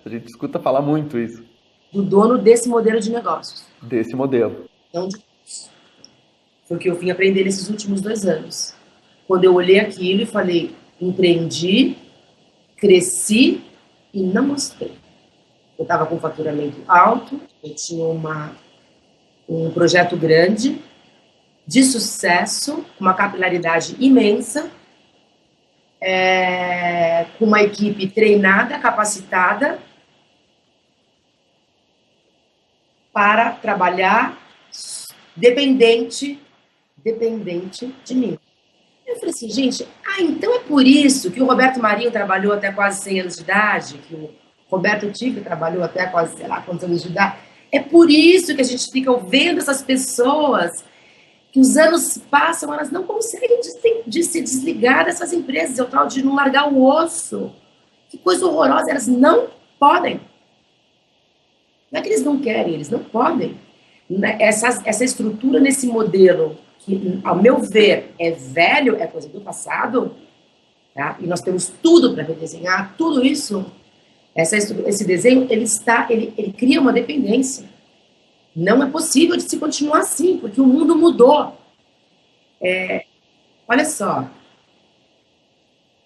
A gente escuta falar muito isso. Do dono desse modelo de negócios. Desse modelo. Não de todos. Foi o que eu vim aprender nesses últimos 2 anos. Quando eu olhei aquilo e falei, empreendi, cresci e não mostrei. Eu estava com faturamento alto, eu tinha um projeto grande, de sucesso, uma capilaridade imensa, com uma equipe treinada, capacitada para trabalhar dependente de mim. Eu falei assim, gente, então é por isso que o Roberto Marinho trabalhou até quase 100 anos de idade, que o Roberto Tigre trabalhou até quase, sei lá, quantos anos de idade. É por isso que a gente fica vendo essas pessoas que os anos passam, elas não conseguem de se desligar dessas empresas, é o tal de não largar o osso. Que coisa horrorosa, elas não podem. Não é que eles não querem, eles não podem. Essa estrutura nesse modelo, que, ao meu ver, é velho, é coisa do passado, tá? E nós temos tudo para redesenhar, tudo isso, esse desenho, ele cria uma dependência. Não é possível de se continuar assim, porque o mundo mudou. Olha só,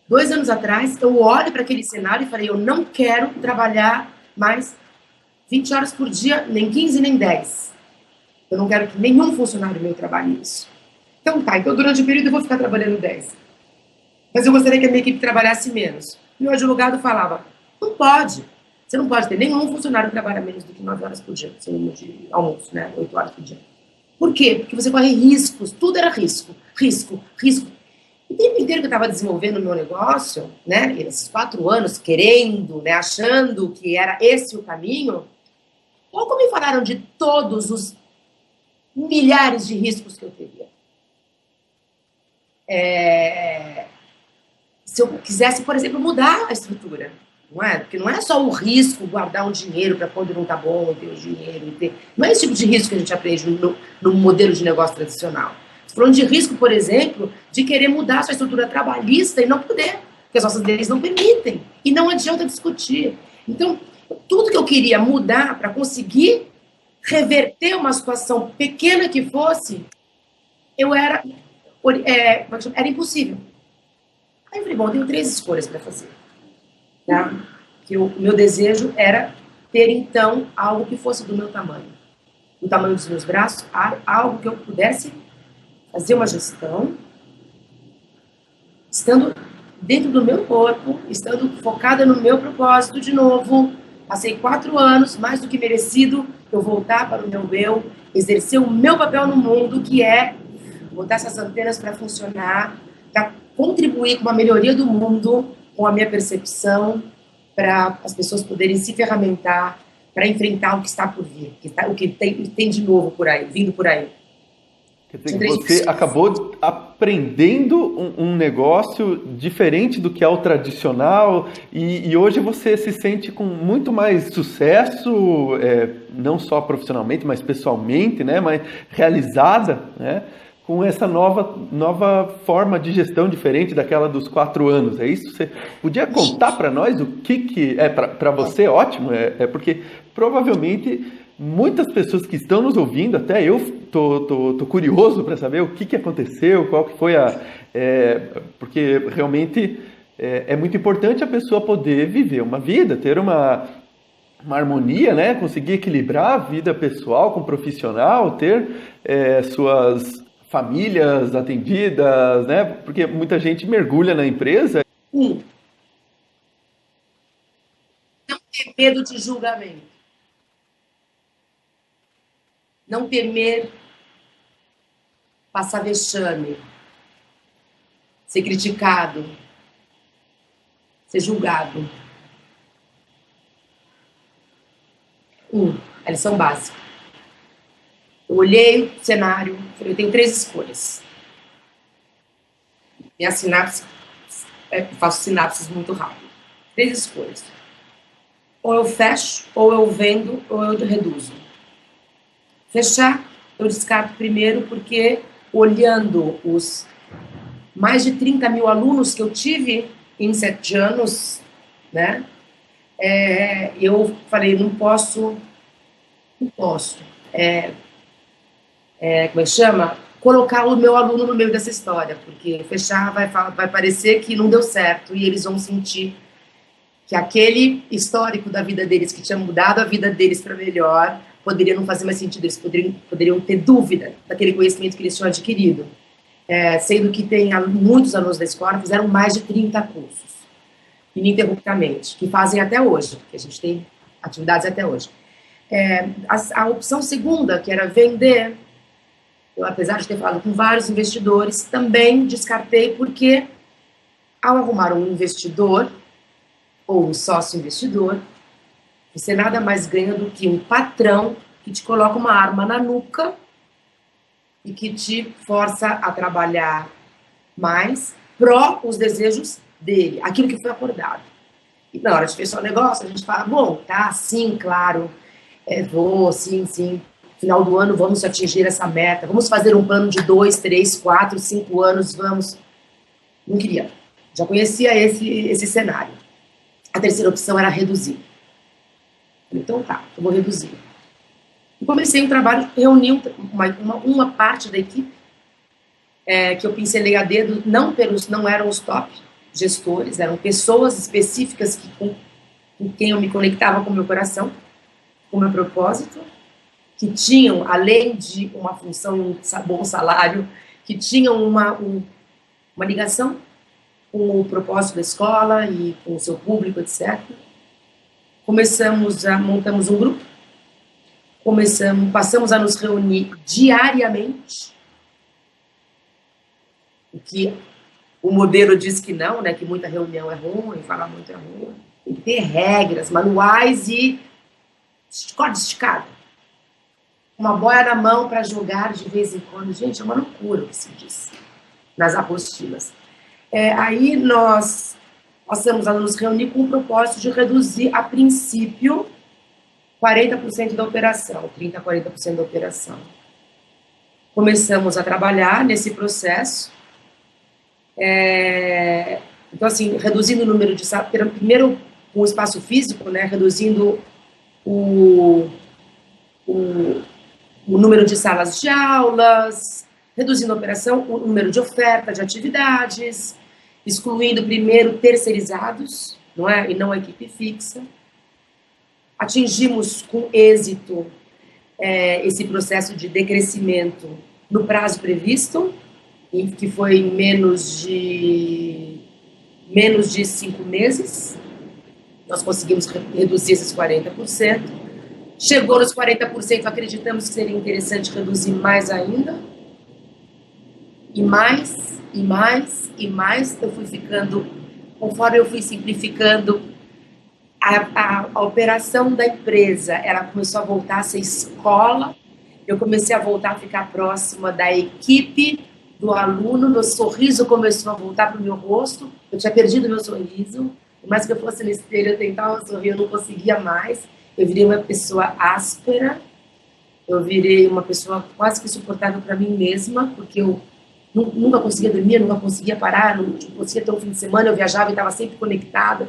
2 anos atrás, eu olho para aquele cenário e falei, eu não quero trabalhar mais 20 horas por dia, nem 15, nem 10. Eu não quero que nenhum funcionário meu trabalhe isso. Então tá, então durante o período eu vou ficar trabalhando 10. mas eu gostaria que a minha equipe trabalhasse menos. Meu advogado falava, não pode. Você não pode ter nenhum funcionário que trabalha menos do que 9 horas por dia, sem de almoço, né? 8 horas por dia. Por quê? Porque você corre riscos, tudo era risco, risco, risco. O tempo inteiro que eu estava desenvolvendo o meu negócio, né? Esses 4 anos, querendo, né? Achando que era esse o caminho, pouco me falaram de todos os milhares de riscos que eu teria. Se eu quisesse, por exemplo, mudar a estrutura, não é? Porque não é só o risco, guardar um dinheiro para quando não está bom, ter o dinheiro. Não é esse tipo de risco que a gente aprende no modelo de negócio tradicional. Estou falando de risco, por exemplo, de querer mudar a sua estrutura trabalhista e não poder, porque as nossas leis não permitem. E não adianta discutir. Então, tudo que eu queria mudar para conseguir reverter uma situação pequena que fosse, era impossível. Aí eu falei, bom, eu tenho 3 escolhas para fazer. Tá? Que o meu desejo era ter, então, algo que fosse do meu tamanho. Do tamanho dos meus braços, algo que eu pudesse fazer uma gestão, estando dentro do meu corpo, estando focada no meu propósito de novo. Passei 4 anos, mais do que merecido, eu voltar para o meu eu, exercer o meu papel no mundo, que é botar essas antenas para funcionar, para contribuir com uma melhoria do mundo, com a minha percepção, para as pessoas poderem se ferramentar para enfrentar o que está por vir, o que tem de novo por aí, vindo por aí. Quer dizer que você acabou aprendendo um negócio diferente do que é o tradicional e hoje você se sente com muito mais sucesso, não só profissionalmente, mas pessoalmente, né, mas realizada, né, com essa nova forma de gestão diferente daquela dos 4 anos. É isso? Você podia contar para nós o que é para você ótimo? Porque provavelmente muitas pessoas que estão nos ouvindo, até eu tô curioso para saber o que aconteceu, qual que foi porque realmente é muito importante a pessoa poder viver uma vida, ter uma harmonia, né? Conseguir equilibrar a vida pessoal com profissional, ter suas famílias atendidas, né? Porque muita gente mergulha na empresa. Não ter medo de julgamento. Não temer passar vexame, ser criticado, ser julgado. A lição básica. Eu olhei o cenário, falei, eu tenho 3 escolhas. Minha sinapse, faço sinapses muito rápido. 3 escolhas. Ou eu fecho, ou eu vendo, ou eu reduzo. Fechar, eu descarto primeiro, porque olhando os mais de 30 mil alunos que eu tive em 7 anos, né? Eu falei, não posso, como é que chama? Colocar o meu aluno no meio dessa história, porque fechar vai parecer que não deu certo e eles vão sentir que aquele histórico da vida deles, que tinha mudado a vida deles para melhor, poderia não fazer mais sentido, eles poderiam ter dúvida daquele conhecimento que eles tinham adquirido. Sendo que tem muitos alunos da escola, fizeram mais de 30 cursos, ininterruptamente, que fazem até hoje, porque a gente tem atividades até hoje. A opção segunda, que era vender, eu, apesar de ter falado com vários investidores, também descartei, porque ao arrumar um investidor, ou um sócio investidor, você nada mais ganha do que um patrão que te coloca uma arma na nuca e que te força a trabalhar mais pró os desejos dele, aquilo que foi acordado. E na hora de fechar o negócio, a gente fala, bom, tá, sim, claro, sim, final do ano vamos atingir essa meta, vamos fazer um plano de 2, 3, 4, 5 anos, vamos. Não queria. Já conhecia esse cenário. A terceira opção era reduzir. Então tá, eu vou reduzir. E comecei um trabalho, reuni uma parte da equipe, que eu pincelei a dedo, não eram os top gestores, eram pessoas específicas com quem eu me conectava com o meu coração, com o meu propósito, que tinham, além de uma função, um bom salário, que tinham uma ligação com o propósito da escola e com o seu público, etc. Montamos um grupo, passamos a nos reunir diariamente, o que o modelo diz que não, né, que muita reunião é ruim, falar muito é ruim. Tem que ter regras, manuais e corda esticada. Uma boia na mão para jogar de vez em quando. Gente, é uma loucura o que se diz nas apostilas. Aí nós passamos a nos reunir com o propósito de reduzir, a princípio, 40% da operação, 30% a 40% da operação. Começamos a trabalhar nesse processo. Então, assim, reduzindo o número de salas, primeiro com o espaço físico, né, reduzindo o número de salas de aulas, reduzindo a operação, o número de oferta de atividades, excluindo primeiro terceirizados, não é? E não a equipe fixa. Atingimos com êxito esse processo de decrescimento no prazo previsto, que foi menos de 5 meses. Nós conseguimos reduzir esses 40%. Chegou nos 40%, acreditamos que seria interessante reduzir mais ainda. E mais, e mais, e mais. Eu fui ficando, conforme eu fui simplificando, a operação da empresa, ela começou a voltar a ser escola. Eu comecei a voltar a ficar próxima da equipe, do aluno, meu sorriso começou a voltar para o meu rosto. Eu tinha perdido meu sorriso. Por mais que eu fosse no espelho, eu tentava sorrir, eu não conseguia mais. Eu virei uma pessoa áspera, eu virei uma pessoa quase que insuportável para mim mesma, porque eu nunca conseguia dormir, nunca conseguia parar, não conseguia ter um fim de semana, eu viajava e estava sempre conectada.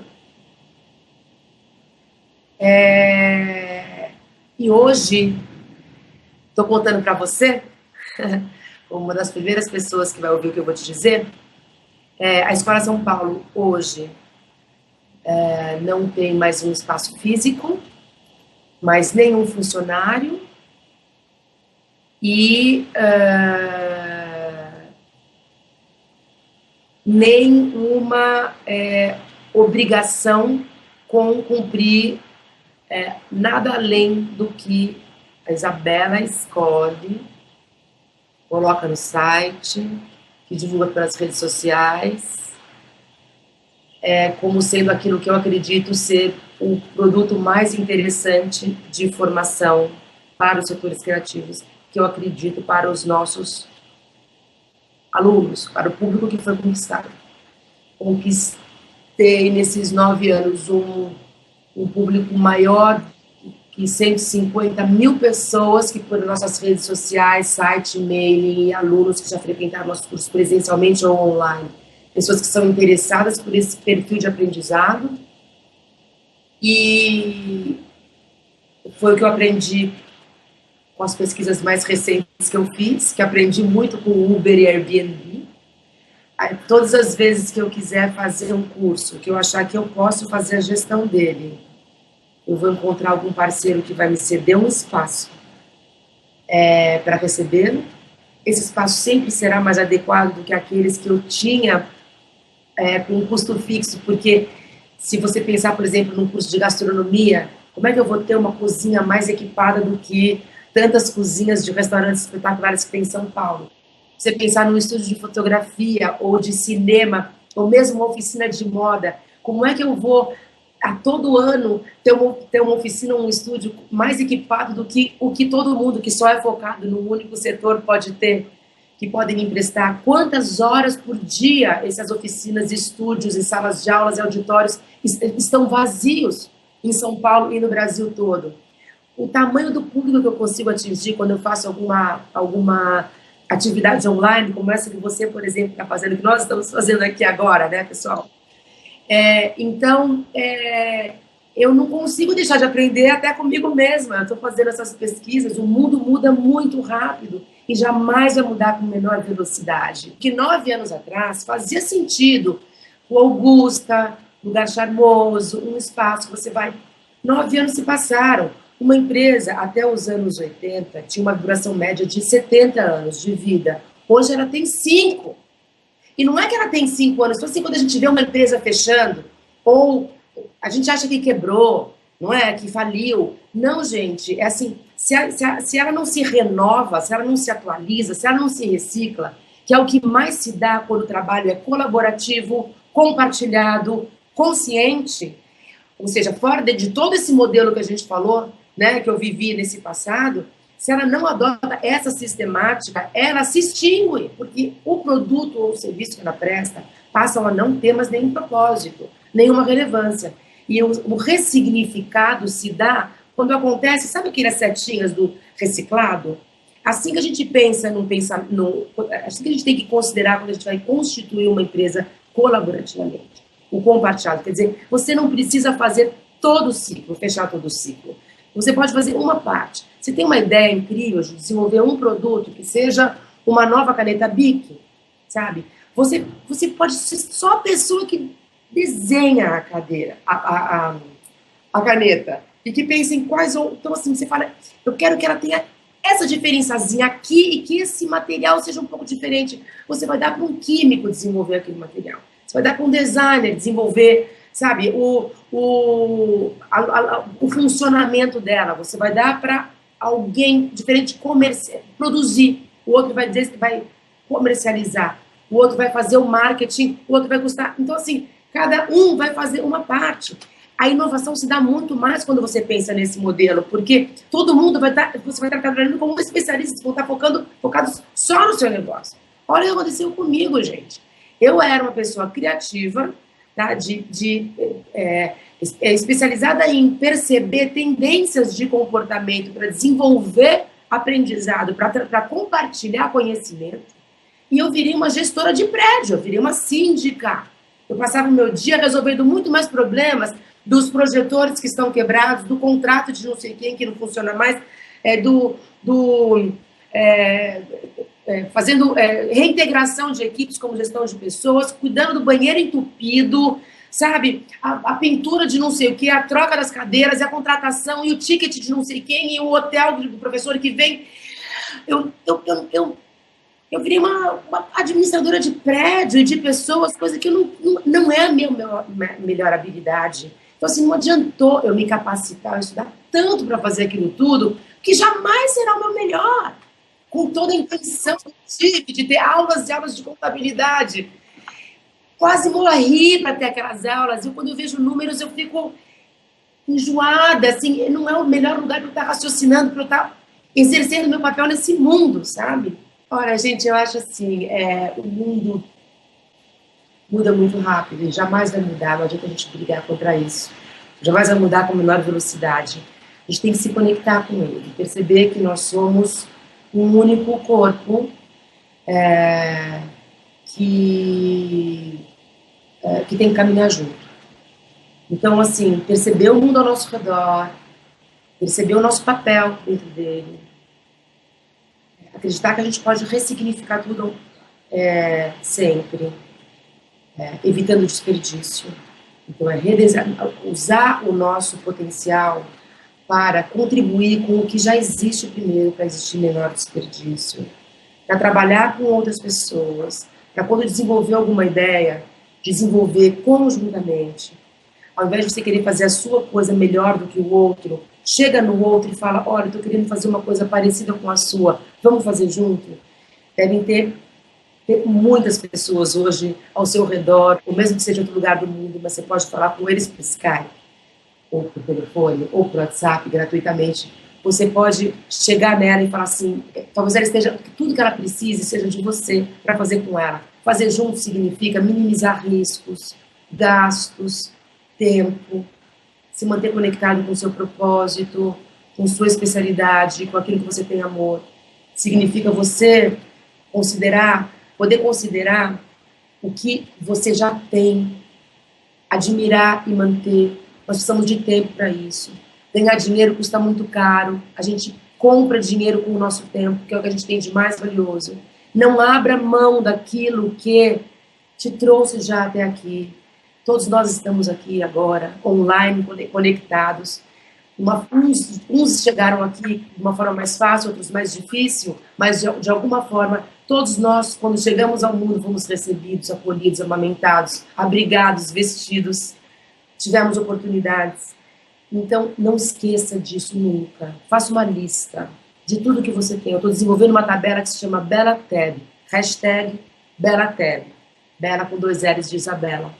E hoje, estou contando para você, como uma das primeiras pessoas que vai ouvir o que eu vou te dizer, a Escola São Paulo hoje não tem mais um espaço físico, mais nenhum funcionário e nenhuma obrigação com cumprir nada além do que a Isabela escolhe, coloca no site, que divulga pelas redes sociais, como sendo aquilo que eu acredito ser o produto mais interessante de formação para os setores criativos, que eu acredito para os nossos alunos, para o público que foi conquistado. Conquistei nesses 9 anos um público maior que 150 mil pessoas que por nossas redes sociais, site, e-mail, e alunos que já frequentaram nossos cursos presencialmente ou online. Pessoas que são interessadas por esse perfil de aprendizado. E foi o que eu aprendi com as pesquisas mais recentes que eu fiz, que aprendi muito com o Uber e Airbnb. Aí, todas as vezes que eu quiser fazer um curso, que eu achar que eu posso fazer a gestão dele, eu vou encontrar algum parceiro que vai me ceder um espaço para recebê-lo. Esse espaço sempre será mais adequado do que aqueles que eu tinha com um custo fixo, porque se você pensar, por exemplo, num curso de gastronomia, como é que eu vou ter uma cozinha mais equipada do que tantas cozinhas de restaurantes espetaculares que tem em São Paulo? Você pensar num estúdio de fotografia ou de cinema, ou mesmo uma oficina de moda, como é que eu vou a todo ano ter uma oficina, um estúdio mais equipado do que o que todo mundo que só é focado num único setor pode ter, que podem emprestar? Quantas horas por dia essas oficinas, estúdios, e salas de aulas e auditórios estão vazios em São Paulo e no Brasil todo? O tamanho do público que eu consigo atingir quando eu faço alguma atividade online, como essa que você, por exemplo, está fazendo, que nós estamos fazendo aqui agora, né, pessoal? Então, eu não consigo deixar de aprender até comigo mesma. Eu estou fazendo essas pesquisas, o mundo muda muito rápido e jamais vai mudar com menor velocidade. Que 9 anos atrás fazia sentido o Augusta, lugar charmoso, um espaço que você vai... 9 anos se passaram. Uma empresa, até os anos 80, tinha uma duração média de 70 anos de vida. Hoje ela tem 5. E não é que ela tem 5 anos, então assim, quando a gente vê uma empresa fechando, ou a gente acha que quebrou, não é? Que faliu. Não, gente, é assim, se ela não se renova, se ela não se atualiza, se ela não se recicla, que é o que mais se dá quando o trabalho é colaborativo, compartilhado, consciente, ou seja, fora de todo esse modelo que a gente falou, né, que eu vivi nesse passado, se ela não adota essa sistemática, ela se extingue, porque o produto ou o serviço que ela presta passam a não ter mais nenhum propósito, nenhuma relevância. E o ressignificado se dá quando acontece, sabe aquelas setinhas do reciclado? Assim que a gente pensa assim que a gente tem que considerar quando a gente vai constituir uma empresa colaborativamente, o compartilhado, quer dizer, você não precisa fazer todo o ciclo, fechar todo o ciclo. Você pode fazer uma parte. Você tem uma ideia incrível de desenvolver um produto que seja uma nova caneta Bic, sabe? Você pode ser só a pessoa que desenha a cadeira, a caneta, e que pensa em quais... Então, assim, você fala, eu quero que ela tenha essa diferençazinha aqui e que esse material seja um pouco diferente. Você vai dar para um químico desenvolver aquele material. Você vai dar para um designer desenvolver, sabe, o funcionamento dela. Você vai dar para alguém diferente produzir. O outro vai dizer que vai comercializar. O outro vai fazer o marketing. O outro vai custar. Então, assim, cada um vai fazer uma parte. A inovação se dá muito mais quando você pensa nesse modelo, porque todo mundo você vai estar trabalhando como um especialista, vão estar focados só no seu negócio. Olha o que aconteceu comigo, gente. Eu era uma pessoa criativa, tá? Especializada em perceber tendências de comportamento para desenvolver aprendizado, para compartilhar conhecimento. E eu virei uma gestora de prédio, eu virei uma síndica. Eu passava o meu dia resolvendo muito mais problemas dos projetores que estão quebrados, do contrato de não sei quem que não funciona mais, fazendo reintegração de equipes como gestão de pessoas, cuidando do banheiro entupido, sabe? A pintura de não sei o que, a troca das cadeiras, a contratação e o ticket de não sei quem e o hotel do professor que vem. Eu virei uma administradora de prédio e de pessoas, coisa que não é a minha melhor habilidade. Então, assim, não adiantou eu me capacitar, eu estudar tanto para fazer aquilo tudo, que jamais será o meu melhor. Com toda a intenção que eu tive de ter aulas e aulas de contabilidade. Quase morri para ter aquelas aulas. E quando eu vejo números, eu fico enjoada. Assim, não é o melhor lugar para eu estar raciocinando, para eu estar exercendo meu papel nesse mundo, sabe? Olha, gente, eu acho assim, o mundo muda muito rápido e jamais vai mudar, não adianta a gente brigar contra isso. Jamais vai mudar com menor velocidade. A gente tem que se conectar com ele, perceber que nós somos um único corpo que tem que caminhar junto. Então, assim, perceber o mundo ao nosso redor, perceber o nosso papel dentro dele, acreditar que a gente pode ressignificar tudo sempre, evitando desperdício. Então, usar o nosso potencial para contribuir com o que já existe primeiro, para existir menor desperdício, para trabalhar com outras pessoas, para quando desenvolver alguma ideia, desenvolver conjuntamente. Ao invés de você querer fazer a sua coisa melhor do que o outro, chega no outro e fala, olha, estou querendo fazer uma coisa parecida com a sua, vamos fazer junto? Devem ter muitas pessoas hoje ao seu redor, ou mesmo que seja em outro lugar do mundo, mas você pode falar com eles por Skype, ou por telefone, ou por WhatsApp, gratuitamente. Você pode chegar nela e falar assim, talvez ela esteja, tudo que ela precise seja de você para fazer com ela. Fazer junto significa minimizar riscos, gastos, tempo, se manter conectado com o seu propósito, com sua especialidade, com aquilo que você tem amor. Significa você poder considerar o que você já tem, admirar e manter. Nós precisamos de tempo para isso. Ganhar dinheiro custa muito caro. A gente compra dinheiro com o nosso tempo, que é o que a gente tem de mais valioso. Não abra mão daquilo que te trouxe já até aqui. Todos nós estamos aqui agora, online, conectados. Uns chegaram aqui de uma forma mais fácil, outros mais difícil, mas de alguma forma, todos nós, quando chegamos ao mundo, fomos recebidos, acolhidos, amamentados, abrigados, vestidos, tivemos oportunidades. Então, não esqueça disso nunca. Faça uma lista de tudo que você tem. Eu estou desenvolvendo uma tabela que se chama BelaTeb, hashtag BelaTeb, Bela com 2 L's de Isabela.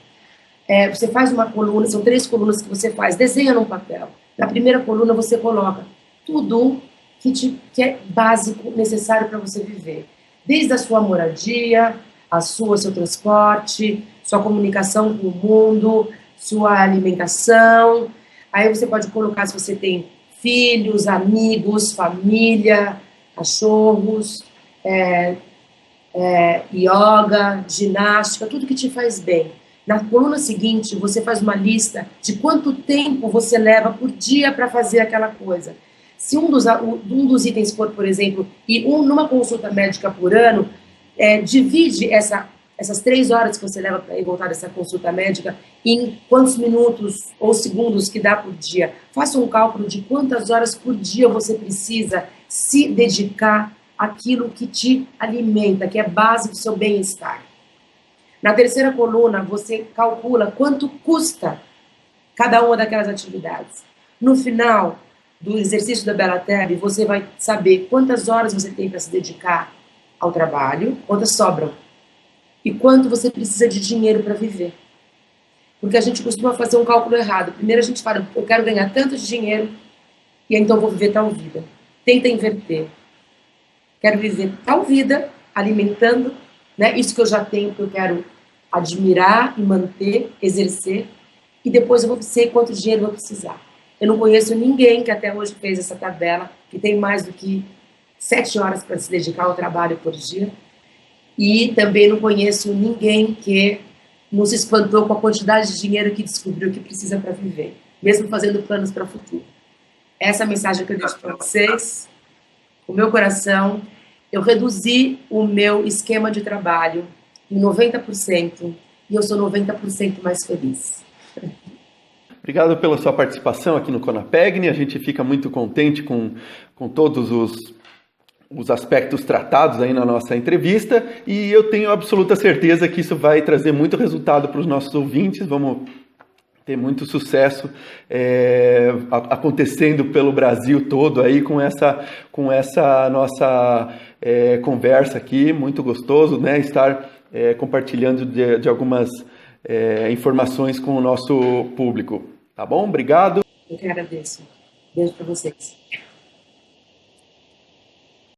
Você faz uma coluna, são 3 colunas que você faz, desenha num papel. Na primeira coluna você coloca tudo que é básico, necessário para você viver. Desde a sua moradia, seu transporte, sua comunicação com o mundo, sua alimentação. Aí você pode colocar se você tem filhos, amigos, família, cachorros, yoga, ginástica, tudo que te faz bem. Na coluna seguinte, você faz uma lista de quanto tempo você leva por dia para fazer aquela coisa. Se um dos itens for, por exemplo, numa consulta médica por ano, divide essas 3 horas que você leva para ir voltar dessa consulta médica em quantos minutos ou segundos que dá por dia. Faça um cálculo de quantas horas por dia você precisa se dedicar àquilo que te alimenta, que é base do seu bem-estar. Na terceira coluna, você calcula quanto custa cada uma daquelas atividades. No final do exercício da BelaTeb, você vai saber quantas horas você tem para se dedicar ao trabalho, quantas sobram, e quanto você precisa de dinheiro para viver. Porque a gente costuma fazer um cálculo errado. Primeiro a gente fala, eu quero ganhar tanto de dinheiro, e então vou viver tal vida. Tenta inverter. Quero viver tal vida, alimentando, né, isso que eu já tenho, que eu quero admirar e manter, exercer, e depois eu vou ver quanto dinheiro eu vou precisar. Eu não conheço ninguém que até hoje fez essa tabela, que tem mais do que 7 horas para se dedicar ao trabalho por dia, e também não conheço ninguém que nos espantou com a quantidade de dinheiro que descobriu que precisa para viver, mesmo fazendo planos para o futuro. Essa é a mensagem que eu deixo para vocês, o meu coração. Eu reduzi o meu esquema de trabalho em 90% e eu sou 90% mais feliz. Obrigado pela sua participação aqui no CONAPEGNI. A gente fica muito contente com todos os aspectos tratados aí na nossa entrevista e eu tenho absoluta certeza que isso vai trazer muito resultado para os nossos ouvintes. Vamos ter muito sucesso acontecendo pelo Brasil todo aí com essa nossa conversa aqui. Muito gostoso, né, estar compartilhando de algumas informações com o nosso público. Tá bom? Obrigado. Eu que agradeço. Beijo para vocês.